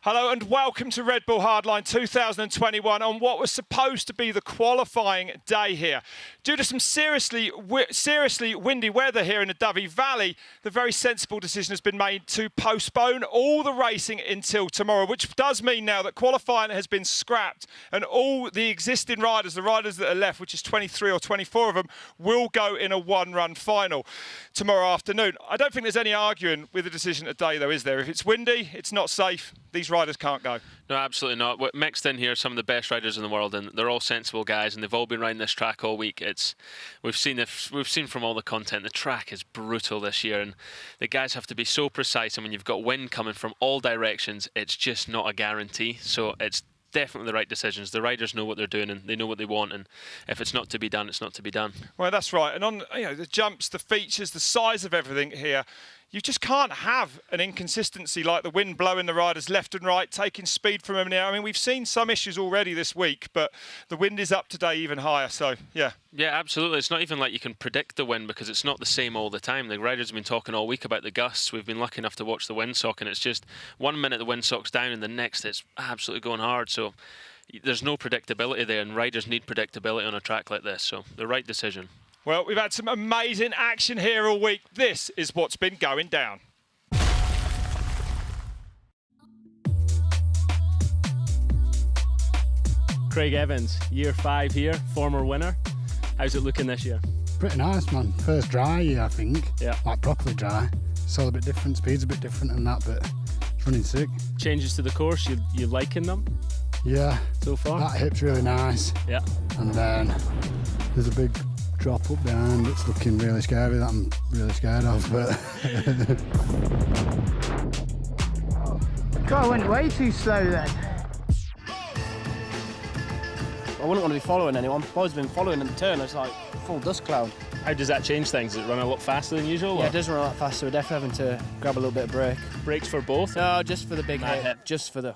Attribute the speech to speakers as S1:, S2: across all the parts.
S1: Hello and welcome to Red Bull Hardline 2021 on what was supposed to be the qualifying day here. Due to some seriously windy weather here in the Dovey Valley, the very sensible decision has been made to postpone all the racing until tomorrow, which does mean now that qualifying has been scrapped and all the existing riders, the riders that are left, which is 23 or 24 of them, will go in a one-run final tomorrow afternoon. I don't think there's any arguing with the decision today, though, is there? If it's windy, it's not safe, these riders can't go.
S2: No, absolutely not. Mixed in here, some of the best riders in the world, and they're all sensible guys, and they've all been riding this track all week. We've seen from all the content, the track is brutal this year, and the guys have to be so precise. And when you've got wind coming from all directions, it's just not a guarantee. So it's definitely the right decisions. The riders know what they're doing and they know what they want, and if it's not to be done, it's not to be done. Well,
S1: that's right. And on the jumps, the features, the size of everything here, you just can't have an inconsistency like the wind blowing the riders left and right, taking speed from them now. I mean, we've seen some issues already this week, but the wind is up today even higher, so yeah.
S2: Yeah, absolutely. It's not even like you can predict the wind because it's not the same all the time. The riders have been talking all week about the gusts. We've been lucky enough to watch the windsock, and it's just 1 minute the windsock's down and the next it's absolutely going hard. So there's no predictability there, and riders need predictability on a track like this, so the right decision.
S1: Well, we've had some amazing action here all week. This is what's been going down.
S3: Craig Evans, year 5 here, former winner. How's it looking this year?
S4: Pretty nice, man. First dry year, I think.
S3: Yeah.
S4: Like properly dry. It's all a bit different, speed's a bit different and that, but it's running sick.
S3: Changes to the course, you liking them?
S4: Yeah.
S3: So far?
S4: That hip's really nice.
S3: Yeah.
S4: And then there's a big drop up behind. It's looking really scary, that I'm really scared of, but...
S5: God, I went way too slow then.
S6: I wouldn't want to be following anyone. I've always been following in the turn. It's like full dust cloud.
S3: How does that change things? Does it run a lot faster than usual?
S6: Yeah, it does run a lot faster. We're definitely having to grab a little bit of brake.
S3: Brakes for both?
S6: No, just for the big hit. Just for the...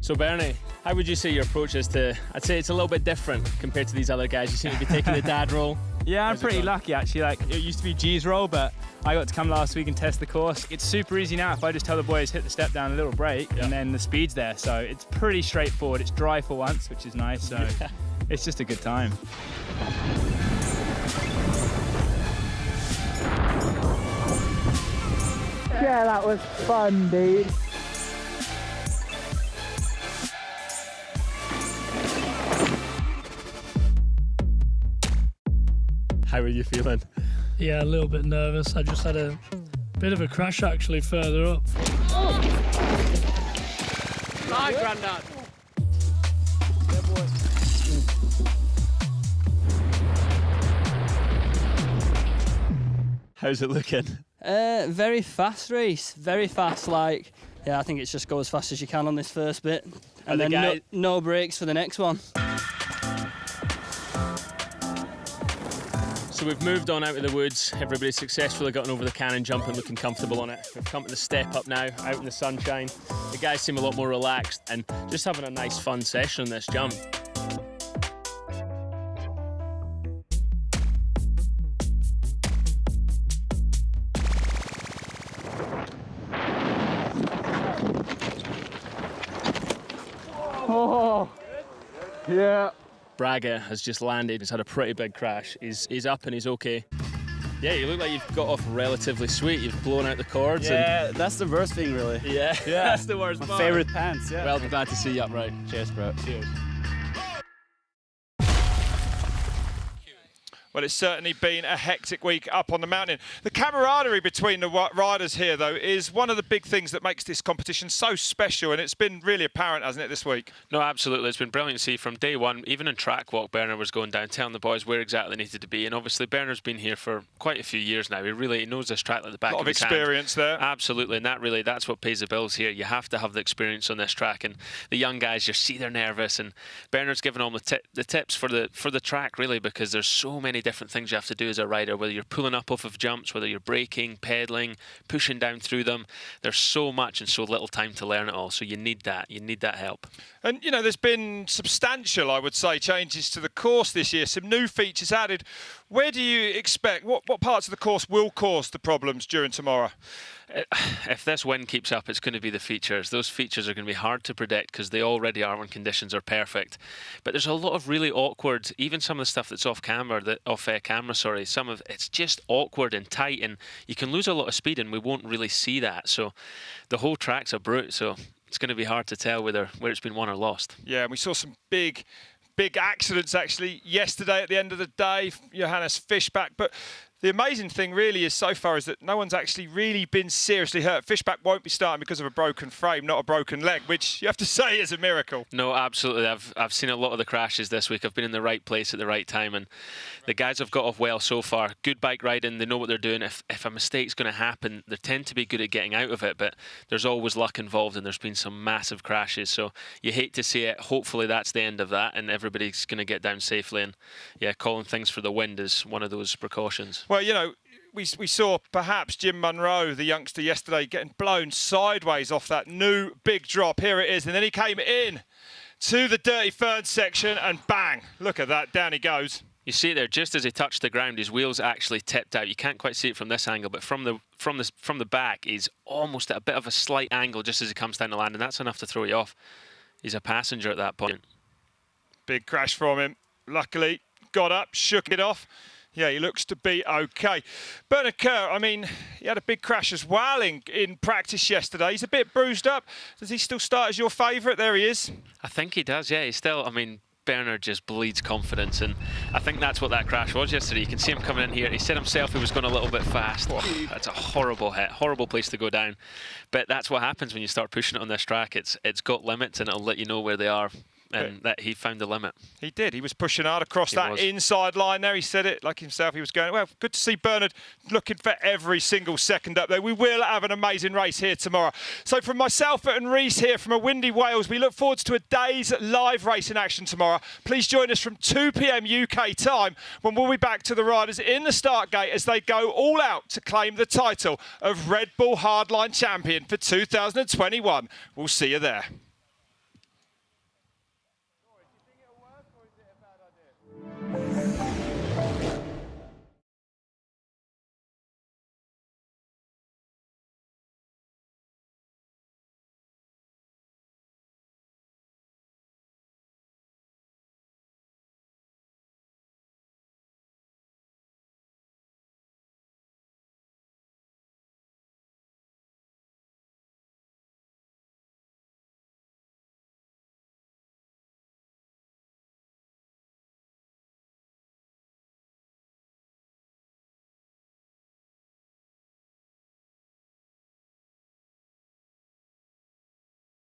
S3: So Bernie, how would you say your approach is to... I'd say it's a little bit different compared to these other guys. You seem to be taking the dad role.
S7: Yeah, I'm pretty lucky actually. Like, it used to be G's role, but I got to come last week and test the course. It's super easy now. If I just tell the boys hit the step down, a little brake, and then the speed's there. So it's pretty straightforward. It's dry for once, which is nice. So it's just a good time.
S5: Yeah, that was fun, dude.
S3: How are you feeling?
S8: Yeah, a little bit nervous. I just had a bit of a crash actually further up.
S6: Hi, Grandad.
S8: Yeah, boy.
S3: How's it looking?
S6: Very fast race. Very fast, like... Yeah, I think it's just go as fast as you can on this first bit. And then no brakes for the next one.
S3: So we've moved on out of the woods. Everybody's successfully gotten over the cannon jump and looking comfortable on it. We've come to the step up now, out in the sunshine. The guys seem a lot more relaxed and just having a nice fun session on this jump.
S5: Oh, yeah.
S3: Braga has just landed. He's had a pretty big crash. He's up and he's okay. Yeah, you look like you've got off relatively sweet. You've blown out the cords.
S6: Yeah,
S3: and...
S6: that's the worst thing, really.
S3: Yeah, that's the worst part.
S6: My favourite pants, yeah.
S3: Well, glad to see you upright.
S6: Cheers, bro.
S3: Cheers.
S1: Well, it's certainly been a hectic week up on the mountain. The camaraderie between the riders here, though, is one of the big things that makes this competition so special, and it's been really apparent, hasn't it, this week?
S2: No, absolutely. It's been brilliant to see from day one. Even in track walk, Bernard was going down, telling the boys where exactly they needed to be. And obviously, Bernard's been here for quite a few years now. He knows this track like the back of his hand.
S1: A lot of experience there.
S2: Absolutely, and that's what pays the bills here. You have to have the experience on this track. And the young guys, you see they're nervous, and Bernard's giving them the tips for the track, really, because there's so many different things you have to do as a rider, whether you're pulling up off of jumps, whether you're braking, pedaling, pushing down through them. There's so much and so little time to learn it all, so you need that help.
S1: And there's been substantial, I would say, changes to the course this year, some new features added. Where do you expect, what parts of the course will cause the problems during tomorrow?
S2: If this wind keeps up, it's going to be the features. Those features are going to be hard to predict because they already are when conditions are perfect. But there's a lot of really awkward, even some of the stuff that's off camera, sorry, some of it's just awkward and tight, and you can lose a lot of speed and we won't really see that. So the whole track's a brute, so it's going to be hard to tell where it's been won or lost.
S1: Yeah, and we saw some big accidents actually yesterday at the end of the day. Johannes Fishback, but the amazing thing really is so far is that no one's actually really been seriously hurt. Fishback won't be starting because of a broken frame, not a broken leg, which you have to say is a miracle.
S2: No, absolutely. I've seen a lot of the crashes this week. I've been in the right place at the right time, and the guys have got off well so far. Good bike riding, they know what they're doing. If a mistake's going to happen, they tend to be good at getting out of it, but there's always luck involved, and there's been some massive crashes, so you hate to see it. Hopefully that's the end of that, and everybody's going to get down safely, and yeah, calling things for the wind is one of those precautions.
S1: Well, you know, we saw perhaps Jim Munro, the youngster, yesterday getting blown sideways off that new big drop. Here it is. And then he came in to the Dirty Fern section and bang, look at that, down he goes.
S2: You see it there, just as he touched the ground, his wheels actually tipped out. You can't quite see it from this angle, but from the back, he's almost at a bit of a slight angle just as he comes down the land, and that's enough to throw you off. He's a passenger at that point.
S1: Big crash from him. Luckily, got up, shook it off. Yeah, he looks to be okay. Bernard KERR, I mean, he had a big crash as well in practice yesterday. He's a bit bruised up. Does he still start as your favourite? There he is.
S2: I think he does, yeah. He's still, I mean, Bernard just bleeds confidence, and I think that's what that crash was yesterday. You can see him coming in here. He said himself he was going a little bit fast. That's a horrible hit, horrible place to go down. But that's what happens when you start pushing it on this track. It's got limits, and it'll let you know where they are. And that he found the limit. He
S1: did. He was pushing hard across that inside line there. He said it like himself. He was going, well, good to see Bernard looking for every single second up there. We will have an amazing race here tomorrow. So from myself and Reese here from a windy Wales, we look forward to a day's live racing action tomorrow. Please join us from 2 p.m. UK time when we'll be back to the riders in the start gate as they go all out to claim the title of Red Bull Hardline champion for 2021. We'll see you there.